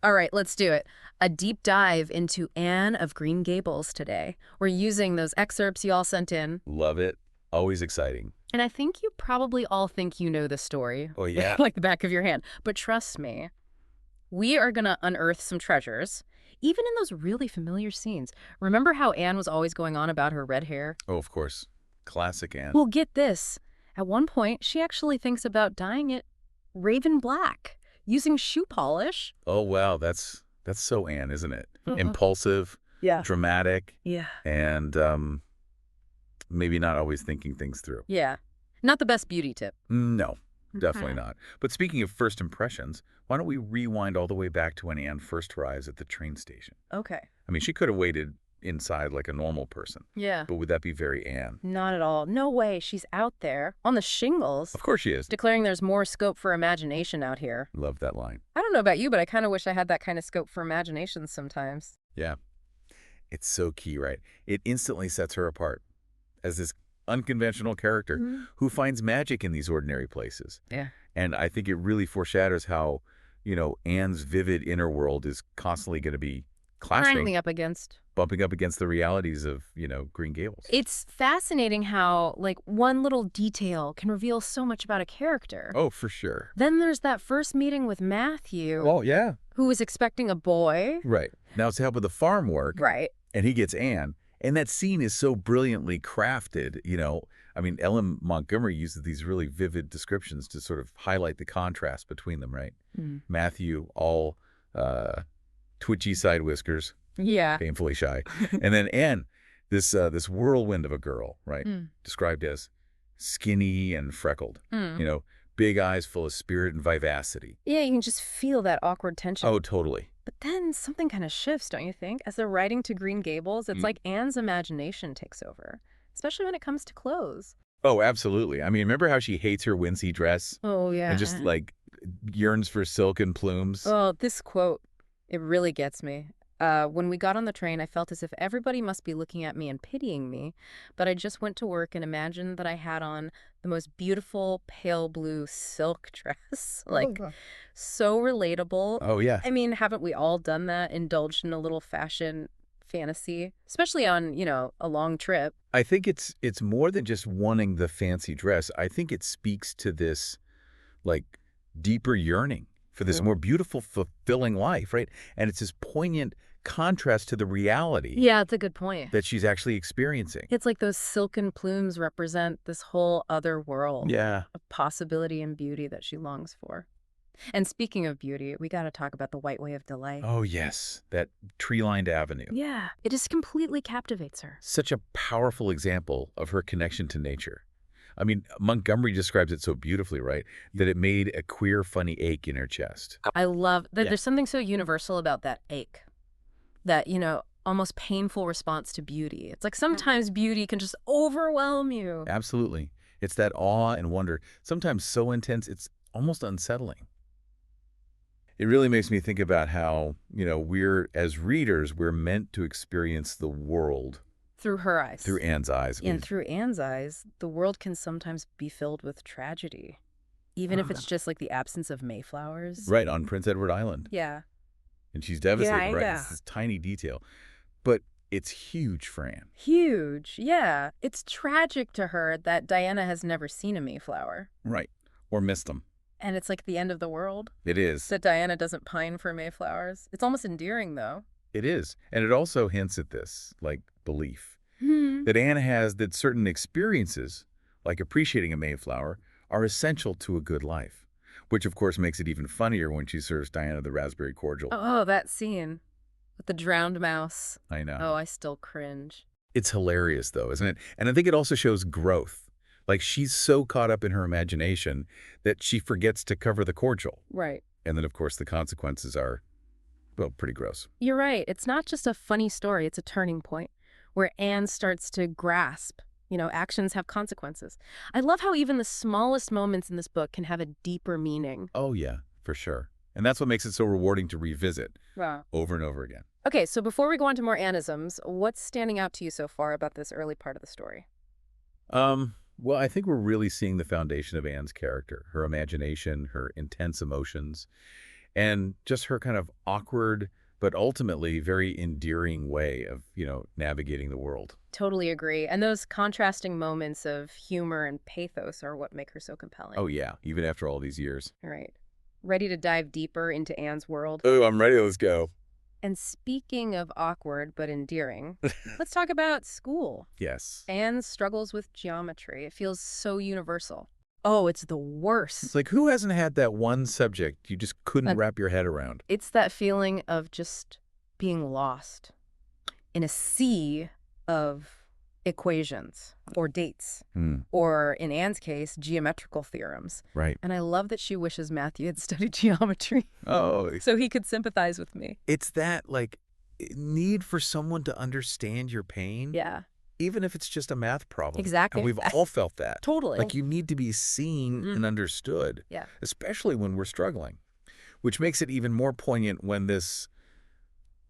All right, let's do it. A deep dive into Anne of Green Gables today. We're using those excerpts you all sent in. Love it. Always exciting. And I think you probably all think you know the story, Oh, yeah. like the back of your hand. But trust me, we are going to unearth some treasures, even in those really familiar scenes. Remember how Anne was always going on about her red hair? Oh, of course. Classic Anne. Well, get this. At one point, she actually thinks about dyeing it raven black, using shoe polish. Oh, wow. That's so Anne, isn't it? Uh-uh. Impulsive, Yeah. dramatic, Yeah. and maybe not always thinking things through. Yeah. Not the best beauty tip. No, definitely not. But speaking of first impressions, why don't we rewind all the way back to when Anne first arrives at the train station? Okay. I mean, she could have waited inside like a normal person, Yeah. but would that be very Anne? Not at all. No way. She's out there on the shingles, Of course she is. declaring there's more scope for imagination out here. Love that line. I don't know about you, but I kind of wish I had that kind of scope for imagination sometimes. Yeah. It's so key, right? It instantly sets her apart as this unconventional character who finds magic in these ordinary places. Yeah. And I think it really foreshadows how, Anne's vivid inner world is constantly going to be clashing, bumping up against the realities of, Green Gables. It's fascinating how, one little detail can reveal so much about a character. Oh, for sure. Then there's that first meeting with Matthew, Oh, yeah. who was expecting a boy. Right. Now it's to help with the farm work. Right. And he gets Anne. And that scene is so brilliantly crafted, I mean, Ellen Montgomery uses these really vivid descriptions to sort of highlight the contrast between them, right? Matthew, all twitchy side whiskers, Yeah. painfully shy. And then Anne, this whirlwind of a girl, right? Described as skinny and freckled, big eyes full of spirit and vivacity. Yeah, you can just feel that awkward tension. Oh, totally. But then something kind of shifts, don't you think? As they're riding to Green Gables, it's like Anne's imagination takes over, especially when it comes to clothes. Oh, absolutely. I mean, remember how she hates her wincey dress Oh, yeah. and just yearns for silk and plumes? Oh, this quote, it really gets me. When we got on the train, I felt as if everybody must be looking at me and pitying me, but I just went to work and imagined that I had on the most beautiful pale blue silk dress. So relatable. Oh, yeah. I mean, haven't we all done that? Indulged in a little fashion fantasy, especially on, a long trip. I think it's more than just wanting the fancy dress. I think it speaks to this, deeper yearning for this more beautiful, fulfilling life, right? And it's this poignant contrast to the reality Yeah, it's a good point. that she's actually experiencing. It's like those silken plumes represent this whole other world Yeah. of possibility and beauty that she longs for. And speaking of beauty, we got to talk about the White Way of Delight. Oh, yes. That tree-lined avenue. Yeah, it just completely captivates her. Such a powerful example of her connection to nature. I mean, Montgomery describes it so beautifully, right? That it made a queer, funny ache in her chest. I love that. Yeah. There's something so universal about that ache, that, almost painful response to beauty. It's like sometimes beauty can just overwhelm you. Absolutely. It's that awe and wonder, sometimes so intense it's almost unsettling. It really makes me think about how, as readers, we're meant to experience the world Through her eyes. through Anne's eyes. And through Anne's eyes, the world can sometimes be filled with tragedy, even if it's just like the absence of mayflowers. Right, on Prince Edward Island. Yeah. And she's devastated, right? Yeah. It's this tiny detail. But it's huge for Anne. Huge. Yeah. It's tragic to her that Diana has never seen a mayflower. Right. Or missed them. And it's like the end of the world It is. that Diana doesn't pine for mayflowers. It's almost endearing, though. It is. And it also hints at this, belief that Anne has that certain experiences, like appreciating a mayflower, are essential to a good life. Which, of course, makes it even funnier when she serves Diana the raspberry cordial. Oh, that scene with the drowned mouse. I know. Oh, I still cringe. It's hilarious, though, isn't it? And I think it also shows growth. She's so caught up in her imagination that she forgets to cover the cordial. Right. And then, of course, the consequences are, well, pretty gross. You're right. It's not just a funny story. It's a turning point where Anne starts to grasp, actions have consequences. I love how even the smallest moments in this book can have a deeper meaning. Oh, yeah, for sure. And that's what makes it so rewarding to revisit over and over again. Okay, so before we go on to more Annisms, what's standing out to you so far about this early part of the story? Well, I think we're really seeing the foundation of Anne's character, her imagination, her intense emotions. And just her kind of awkward, but ultimately very endearing way of, navigating the world. Totally agree. And those contrasting moments of humor and pathos are what make her so compelling. Oh, yeah, even after all these years. All right. Ready to dive deeper into Anne's world? Oh, I'm ready. Let's go. And speaking of awkward but endearing, let's talk about school. Yes. Anne's struggles with geometry. It feels so universal. Oh, it's the worst. It's like, who hasn't had that one subject you just couldn't wrap your head around? It's that feeling of just being lost in a sea of equations or dates, or in Anne's case, geometrical theorems. Right. And I love that she wishes Matthew had studied geometry. Oh. So he could sympathize with me. It's that, need for someone to understand your pain. Yeah. Even if it's just a math problem. Exactly. And we've all felt that. Totally. Like, you need to be seen and understood. Yeah. Especially when we're struggling. Which makes it even more poignant when this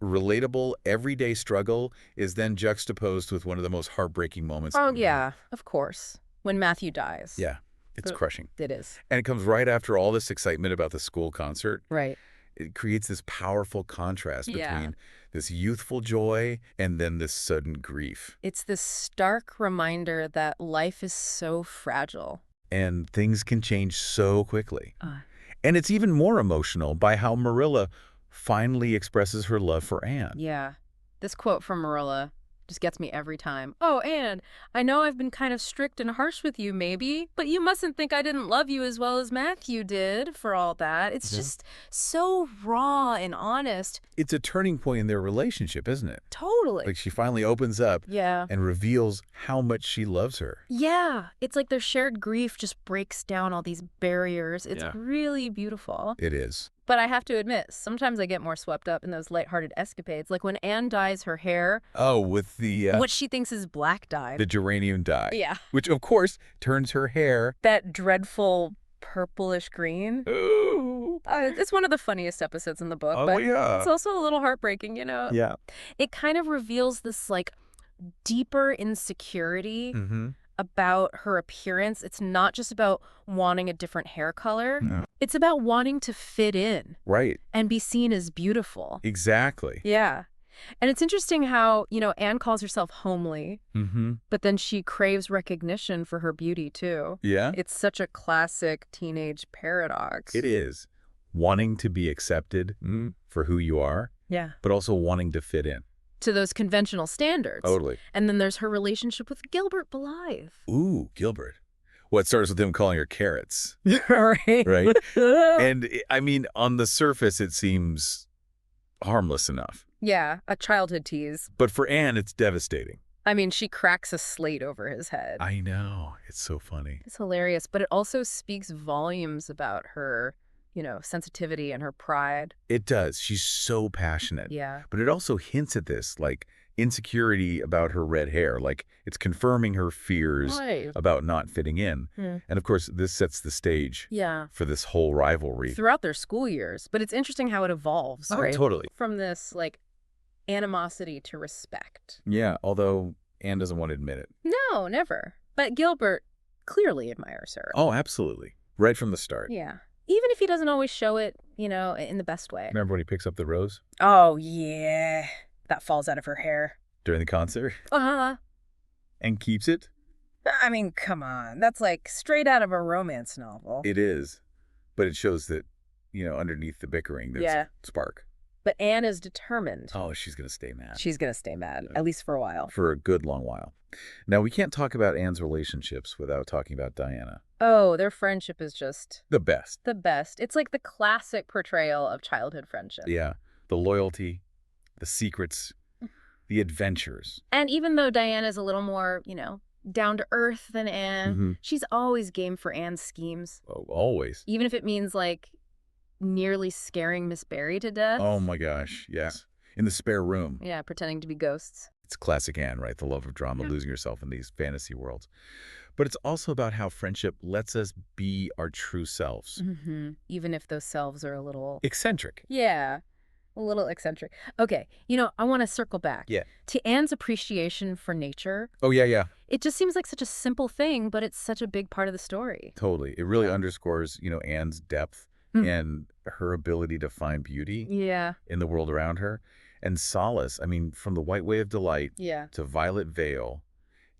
relatable, everyday struggle is then juxtaposed with one of the most heartbreaking moments. Oh, yeah, of course. When Matthew dies. Yeah, it's crushing. It is. And it comes right after all this excitement about the school concert. Right. It creates this powerful contrast Yeah. between this youthful joy and then this sudden grief. It's this stark reminder that life is so fragile. And things can change so quickly. And it's even more emotional by how Marilla finally expresses her love for Anne. Yeah. This quote from Marilla just gets me every time. Oh, Anne, I know I've been kind of strict and harsh with you, maybe, but you mustn't think I didn't love you as well as Matthew did for all that. It's just so raw and honest. It's a turning point in their relationship, isn't it? Totally. Like, she finally opens up and reveals how much she loves her. Yeah. It's like their shared grief just breaks down all these barriers. It's really beautiful. It is. But I have to admit, sometimes I get more swept up in those lighthearted escapades. Like when Anne dyes her hair. Oh, with the... what she thinks is black dye. The geranium dye. Yeah. Which, of course, turns her hair... That dreadful purplish green. Ooh. It's one of the funniest episodes in the book. Oh, but yeah. It's also a little heartbreaking, Yeah. It kind of reveals this, deeper insecurity about her appearance. It's not just about wanting a different hair color. No. It's about wanting to fit in. Right. And be seen as beautiful. Exactly. Yeah. And it's interesting how, Anne calls herself homely, but then she craves recognition for her beauty, too. Yeah. It's such a classic teenage paradox. It is. Wanting to be accepted for who you are. Yeah. But also wanting to fit in. To those conventional standards. Totally. And then there's her relationship with Gilbert Blythe. Ooh, Gilbert. Well, it starts with him calling her carrots. Right. Right? And, on the surface, it seems harmless enough. Yeah, a childhood tease. But for Anne, it's devastating. She cracks a slate over his head. I know. It's so funny. It's hilarious, but it also speaks volumes about her, sensitivity and her pride. It does. She's so passionate. Yeah. But it also hints at this, insecurity about her red hair. It's confirming her fears about not fitting in. And, of course, this sets the stage for this whole rivalry. Throughout their school years. But it's interesting how it evolves, right? Totally. From this, animosity to respect. Yeah, although Anne doesn't want to admit it. No, never. But Gilbert clearly admires her. Oh, absolutely. Right from the start. Yeah. Even if he doesn't always show it, in the best way. Remember when he picks up the rose? Oh, yeah. That falls out of her hair. During the concert? Uh-huh. And keeps it? Come on. That's straight out of a romance novel. It is. But it shows that, underneath the bickering, there's a spark. But Anne is determined. Oh, she's going to stay mad. She's going to stay mad, at least for a while. For a good long while. Now, we can't talk about Anne's relationships without talking about Diana. Oh, their friendship is just... the best. The best. It's like the classic portrayal of childhood friendship. Yeah. The loyalty, the secrets, the adventures. And even though Diana's a little more, down to earth than Anne, she's always game for Anne's schemes. Oh, always. Even if it means, nearly scaring Miss Barry to death. Oh, my gosh. Yes. In the spare room. Yeah, pretending to be ghosts. It's classic Anne, right? The love of drama, losing herself in these fantasy worlds. But it's also about how friendship lets us be our true selves. Even if those selves are a little... eccentric. Yeah, a little eccentric. Okay, I want to circle back. Yeah. To Anne's appreciation for nature. Oh, yeah. It just seems like such a simple thing, but it's such a big part of the story. Totally. It really underscores, Anne's depth and her ability to find beauty Yeah. in the world around her. And solace, I mean, from the White Way of Delight Yeah. to Violet Vale,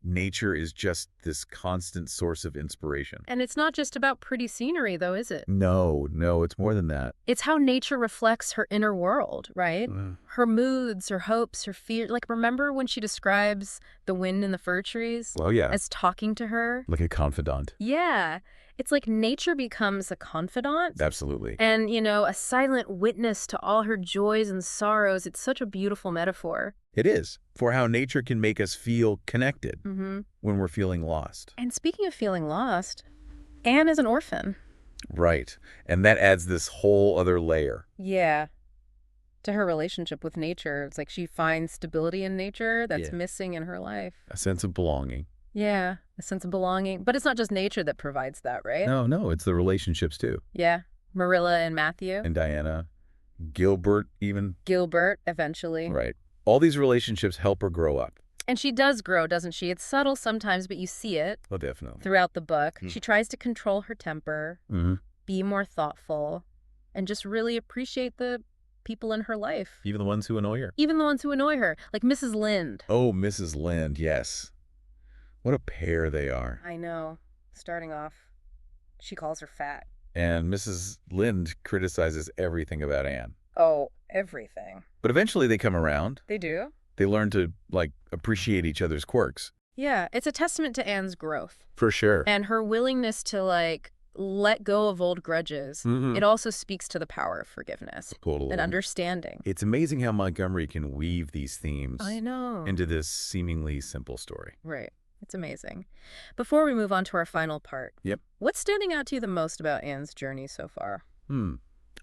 nature is just this constant source of inspiration. And it's not just about pretty scenery, though, is it? No, it's more than that. It's how nature reflects her inner world, right? Her moods, her hopes, her fears. Like, remember when she describes the wind in the fir trees Well, yeah, as talking to her? like a confidant. Yeah. It's like nature becomes a confidant. Absolutely. And, a silent witness to all her joys and sorrows. It's such a beautiful metaphor. It is, for how nature can make us feel connected when we're feeling lost. And speaking of feeling lost, Anne is an orphan. Right. And that adds this whole other layer. Yeah. To her relationship with nature. It's like she finds stability in nature that's Yeah. missing in her life. A sense of belonging. Yeah, a sense of belonging. But it's not just nature that provides that, right? No, it's the relationships too. Yeah. Marilla and Matthew. And Diana, Gilbert even. Gilbert, eventually. Right. All these relationships help her grow up. And she does grow, doesn't she? It's subtle sometimes, but you see it Oh, definitely. throughout the book. She tries to control her temper, Mm-hmm. be more thoughtful, and just really appreciate the people in her life. Even the ones who annoy her. Even the ones who annoy her, like Mrs. Lynde. Oh, Mrs. Lynde, yes. What a pair they are. I know. Starting off, she calls her fat. And Mrs. Lynde criticizes everything about Anne. Oh, everything. But eventually they come around. They do? They learn to, appreciate each other's quirks. Yeah, it's a testament to Anne's growth. For sure. And her willingness to, let go of old grudges. It also speaks to the power of forgiveness. Totally. And understanding. It's amazing how Montgomery can weave these themes I know. into this seemingly simple story. Right. It's amazing. Before we move on to our final part, Yep. what's standing out to you the most about Anne's journey so far?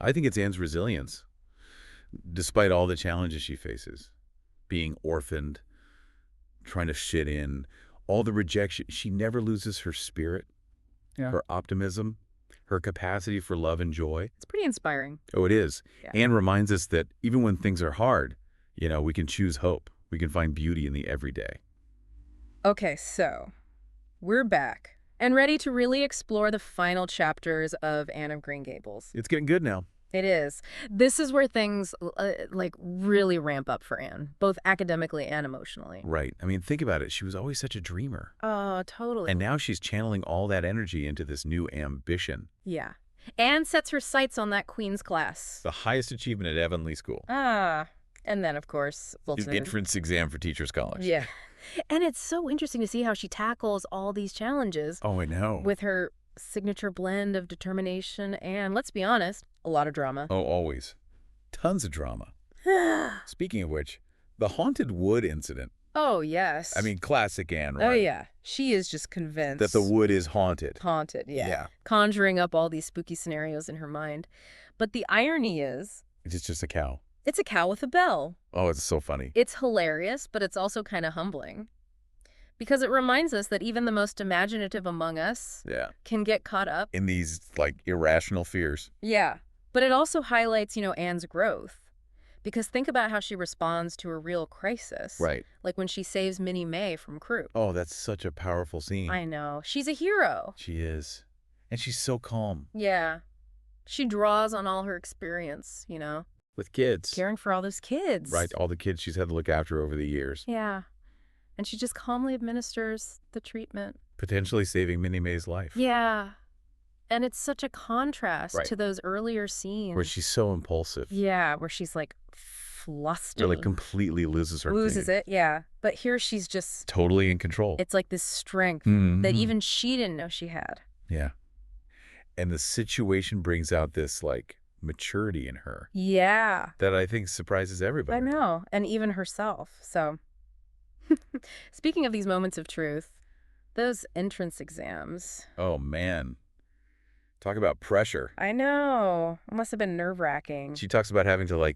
I think it's Anne's resilience. Despite all the challenges she faces, being orphaned, trying to fit in, all the rejection, she never loses her spirit, her optimism, her capacity for love and joy. It's pretty inspiring. Oh, it is. Yeah. Anne reminds us that even when things are hard, we can choose hope. We can find beauty in the everyday. Okay, so we're back and ready to really explore the final chapters of Anne of Green Gables. It's getting good now. It is. This is where things really ramp up for Anne, both academically and emotionally. Right. I mean, think about it. She was always such a dreamer. Oh, totally. And now she's channeling all that energy into this new ambition. Yeah. Anne sets her sights on that Queen's class. The highest achievement at Avonlea School. And then, of course, The entrance exam for teacher scholars. Yeah. And it's so interesting to see how she tackles all these challenges. Oh, I know. With her signature blend of determination and, let's be honest, a lot of drama. Oh, always. Tons of drama. Speaking of which, the haunted wood incident. Oh, yes. I mean, classic Anne, right? Oh, yeah. She is just convinced. That the wood is haunted. Haunted, yeah. Yeah. Conjuring up all these spooky scenarios in her mind. But the irony is... It's just a cow. It's a cow with a bell. Oh, it's so funny. It's hilarious, but it's also kind of humbling. Because it reminds us that even the most imaginative among us can get caught up in these, irrational fears. Yeah. But it also highlights, Anne's growth. Because think about how she responds to a real crisis. Right. Like when she saves Minnie May from croup. Oh, that's such a powerful scene. I know. She's a hero. She is. And she's so calm. Yeah. She draws on all her experience, With kids. Caring for all those kids. Right, all the kids she's had to look after over the years. Yeah. And she just calmly administers the treatment. Potentially saving Minnie May's life. Yeah. And it's such a contrast Right. to those earlier scenes. Where she's so impulsive. Yeah, where she's flustered. Or completely loses her Loses thing. it, yeah. But here she's just... Totally in control. It's like this strength that even she didn't know she had. Yeah. And the situation brings out this, maturity in her. Yeah. That I think surprises everybody. I know. And even herself. So, speaking of these moments of truth, those entrance exams. Oh, man. Talk about pressure. I know. It must have been nerve-wracking. She talks about having to,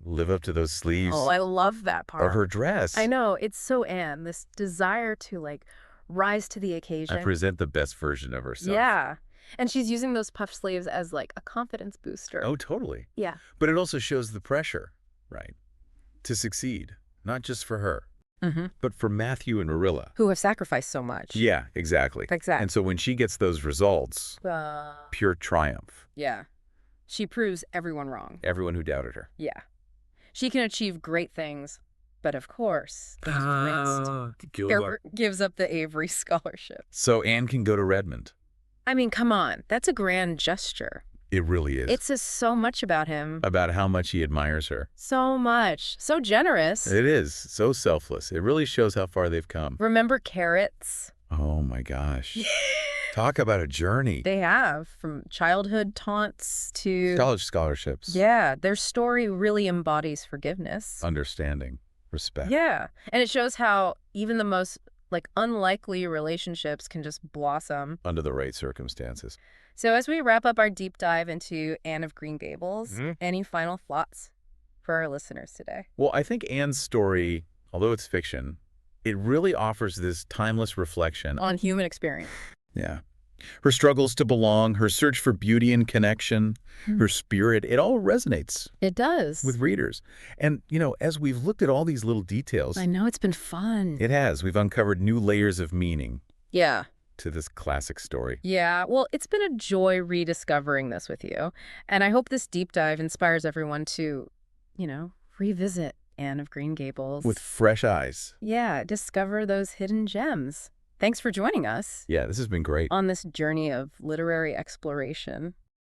live up to those sleeves. Oh, I love that part. Of her dress. I know. It's so Anne, this desire to, rise to the occasion. And present the best version of herself. Yeah. And she's using those puff sleeves as, a confidence booster. Oh, totally. Yeah. But it also shows the pressure, right, to succeed, not just for her, but for Matthew and Marilla. Who have sacrificed so much. Yeah, exactly. Exactly. And so when she gets those results, pure triumph. Yeah. She proves everyone wrong. Everyone who doubted her. Yeah. She can achieve great things, but of course, things risk. Gilbert gives up the Avery scholarship. So Anne can go to Redmond. I mean, come on. That's a grand gesture. It really is. It says so much about him. About how much he admires her. So much. So generous. It is. So selfless. It really shows how far they've come. Remember carrots? Oh, my gosh. Talk about a journey. They have, from childhood taunts to College scholarships. Yeah, their story really embodies forgiveness. Understanding. Respect. Yeah, and it shows how even the most, unlikely relationships can just blossom. Under the right circumstances. So as we wrap up our deep dive into Anne of Green Gables, any final thoughts for our listeners today? Well, I think Anne's story, although it's fiction, it really offers this timeless reflection on human experience. Yeah. Her struggles to belong, her search for beauty and connection, her spirit, it all resonates. It does. With readers. And, as we've looked at all these little details. I know, it's been fun. It has. We've uncovered new layers of meaning. Yeah. To this classic story. Yeah, well, it's been a joy rediscovering this with you. And I hope this deep dive inspires everyone to, revisit Anne of Green Gables. With fresh eyes. Yeah, discover those hidden gems. Thanks for joining us. Yeah, this has been great. On this journey of literary exploration.